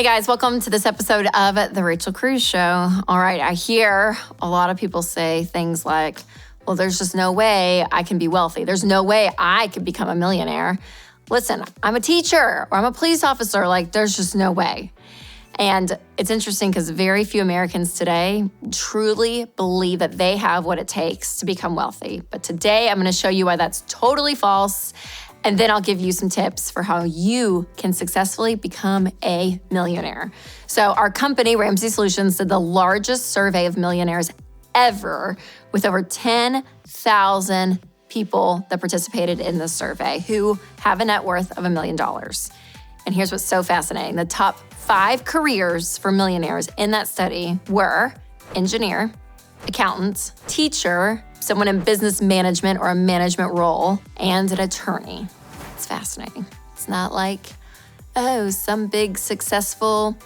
Hey guys, welcome to this episode of The Rachel Cruze Show. All right, I hear a lot of people say things like, well, there's just no way I can be wealthy. There's no way I could become a millionaire. Listen, I'm a teacher or I'm a police officer. Like, there's just no way. And it's interesting because very few Americans today truly believe that they have what it takes to become wealthy. But today I'm going to show you why that's totally false. And then I'll give you some tips for how you can successfully become a millionaire. So our company, Ramsey Solutions, did the largest survey of millionaires ever with over 10,000 people that participated in this survey who have a net worth of $1 million. And here's what's so fascinating. The top 5 careers for millionaires in that study were engineer, accountant, teacher, someone in business management or a management role, and an attorney. It's fascinating. It's not like, oh, some big successful,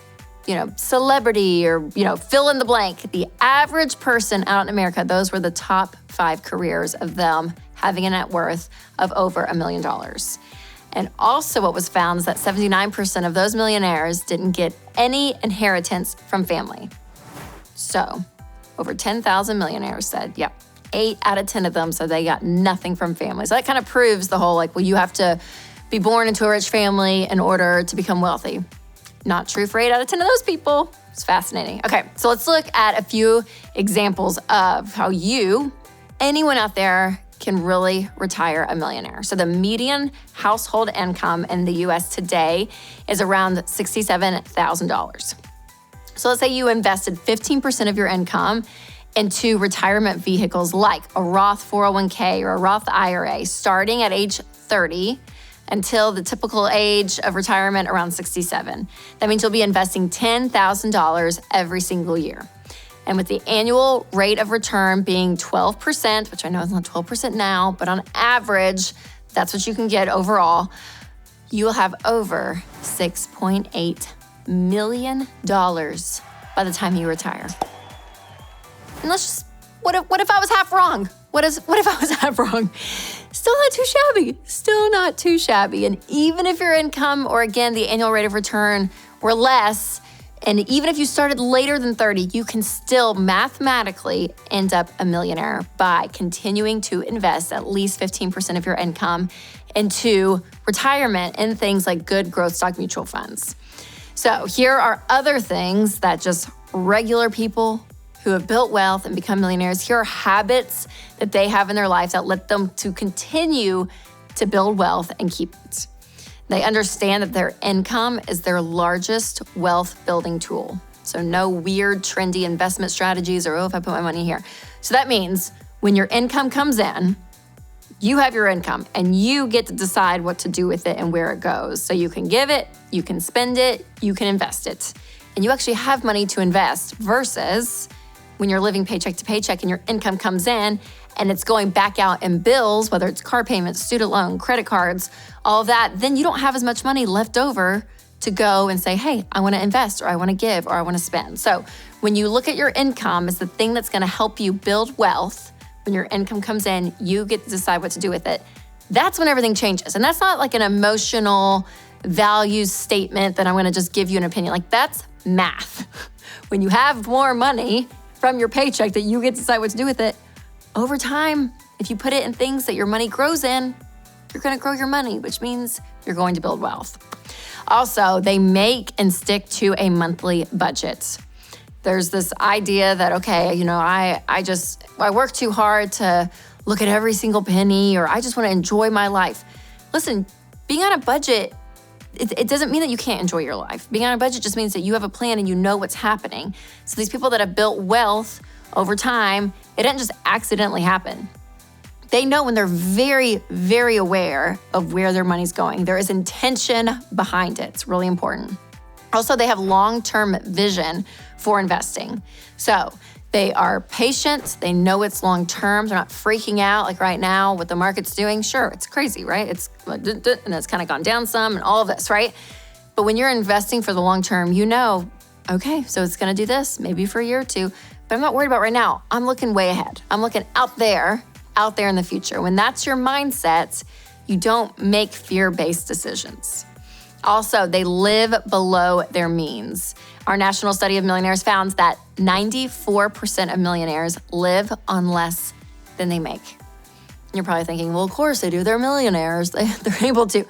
celebrity or, fill in the blank. The average person out in America, those were the top 5 careers of them having a net worth of over $1 million. And also what was found is that 79% of those millionaires didn't get any inheritance from family. So over 10,000 millionaires said, yep, 8 out of 10 of them said they got nothing from family. So that kind of proves the whole, you have to be born into a rich family in order to become wealthy. Not true for 8 out of 10 of those people. It's fascinating. Okay, so let's look at a few examples of how anyone out there, can really retire a millionaire. So the median household income in the US today is around $67,000. So let's say you invested 15% of your income into retirement vehicles like a Roth 401k or a Roth IRA starting at age 30 until the typical age of retirement around 67. That means you'll be investing $10,000 every single year. And with the annual rate of return being 12%, which I know is not 12% now, but on average, that's what you can get overall, you will have over $6.8 million by the time you retire. And what if I was half wrong? What if I was half wrong? Still not too shabby. And even if your income or again, the annual rate of return were less, and even if you started later than 30, you can still mathematically end up a millionaire by continuing to invest at least 15% of your income into retirement in things like good growth stock mutual funds. So here are other things that just regular people who have built wealth and become millionaires, here are habits that they have in their life that let them to continue to build wealth and keep it. They understand that their income is their largest wealth building tool. So no weird, trendy investment strategies or, if I put my money here. So that means when your income comes in, you have your income and you get to decide what to do with it and where it goes. So you can give it, you can spend it, you can invest it. And you actually have money to invest versus when you're living paycheck to paycheck and your income comes in and it's going back out in bills, whether it's car payments, student loan, credit cards, all of that, then you don't have as much money left over to go and say, hey, I want to invest or I want to give or I want to spend. So when you look at your income as the thing that's going to help you build wealth, when your income comes in, you get to decide what to do with it. That's when everything changes. And that's not like an emotional values statement that I'm going to just give you an opinion. That's math. When you have more money from your paycheck that you get to decide what to do with it, over time, if you put it in things that your money grows in, you're going to grow your money, which means you're going to build wealth. Also, they make and stick to a monthly budget. There's this idea that, okay, I work too hard to look at every single penny, or I just want to enjoy my life. Listen, being on a budget, it doesn't mean that you can't enjoy your life. Being on a budget just means that you have a plan and you know what's happening. So these people that have built wealth over time, it didn't just accidentally happen. They know when they're very, very aware of where their money's going. There is intention behind it. It's really important. Also, they have long-term vision for investing. So they are patient. They know it's long-term. They're not freaking out like right now what the market's doing. Sure, it's crazy, right? It's and it's kind of gone down some and all of this, right? But when you're investing for the long term, okay, so it's going to do this maybe for a year or two, but I'm not worried about right now. I'm looking way ahead. I'm looking out there in the future. When that's your mindset, you don't make fear-based decisions. Also, they live below their means. Our national study of millionaires found that 94% of millionaires live on less than they make. You're probably thinking, well, of course they do. They're millionaires. They're able to.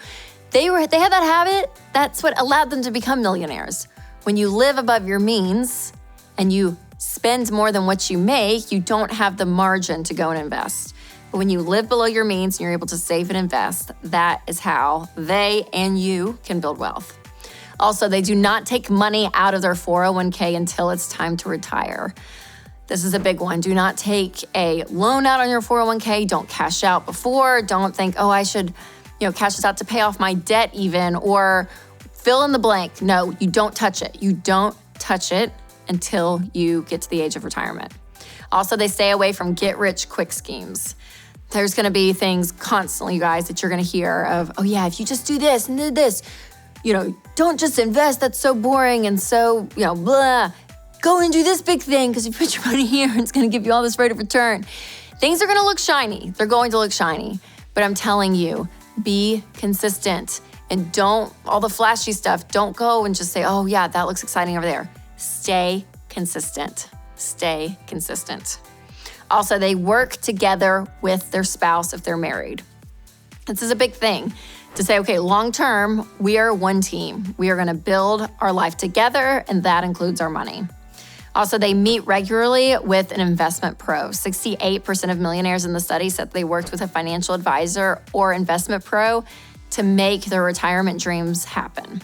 They had that habit. That's what allowed them to become millionaires. When you live above your means and you spend more than what you make, you don't have the margin to go and invest. But when you live below your means and you're able to save and invest, that is how they and you can build wealth. Also, they do not take money out of their 401k until it's time to retire. This is a big one. Do not take a loan out on your 401k. Don't cash out before. Don't think, oh, I should, cash this out to pay off my debt even, or fill in the blank. No, you don't touch it. You don't touch it until you get to the age of retirement. Also, they stay away from get-rich-quick schemes. There's going to be things constantly, you guys, that you're going to hear of, oh yeah, if you just do this and do this, don't just invest. That's so boring and so, blah. Go and do this big thing because you put your money here and it's going to give you all this rate of return. Things are going to look shiny. They're going to look shiny. But I'm telling you, be consistent and don't, all the flashy stuff, don't go and just say, oh yeah, that looks exciting over there. Stay consistent. Stay consistent. Also, they work together with their spouse if they're married. This is a big thing to say, okay, long-term, we are one team. We are going to build our life together, and that includes our money. Also, they meet regularly with an investment pro. 68% of millionaires in the study said they worked with a financial advisor or investment pro to make their retirement dreams happen.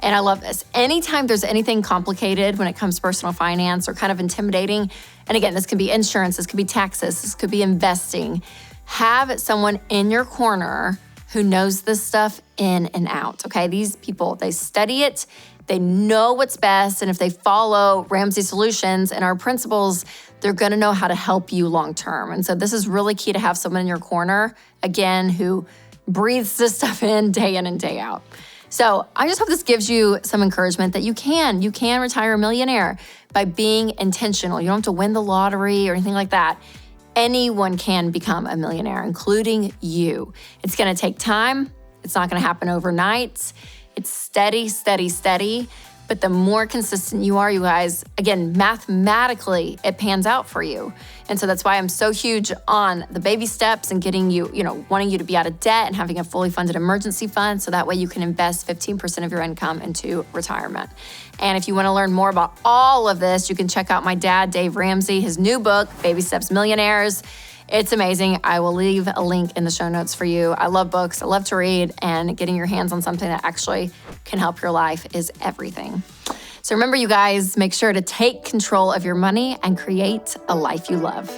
And I love this. Anytime there's anything complicated when it comes to personal finance or kind of intimidating, and again, this could be insurance, this could be taxes, this could be investing, have someone in your corner who knows this stuff in and out, okay? These people, they study it, they know what's best, and if they follow Ramsey Solutions and our principles, they're gonna know how to help you long-term. And so this is really key to have someone in your corner, again, who breathes this stuff in and day out. So I just hope this gives you some encouragement that you can retire a millionaire by being intentional. You don't have to win the lottery or anything like that. Anyone can become a millionaire, including you. It's gonna take time. It's not gonna happen overnight. It's steady, steady, steady. But the more consistent you are, you guys, again, mathematically, it pans out for you. And so that's why I'm so huge on the baby steps and getting you, wanting you to be out of debt and having a fully funded emergency fund so that way you can invest 15% of your income into retirement. And if you want to learn more about all of this, you can check out my dad, Dave Ramsey, his new book, Baby Steps Millionaires. It's amazing. I will leave a link in the show notes for you. I love books. I love to read, and getting your hands on something that actually can help your life is everything. So remember, you guys, make sure to take control of your money and create a life you love.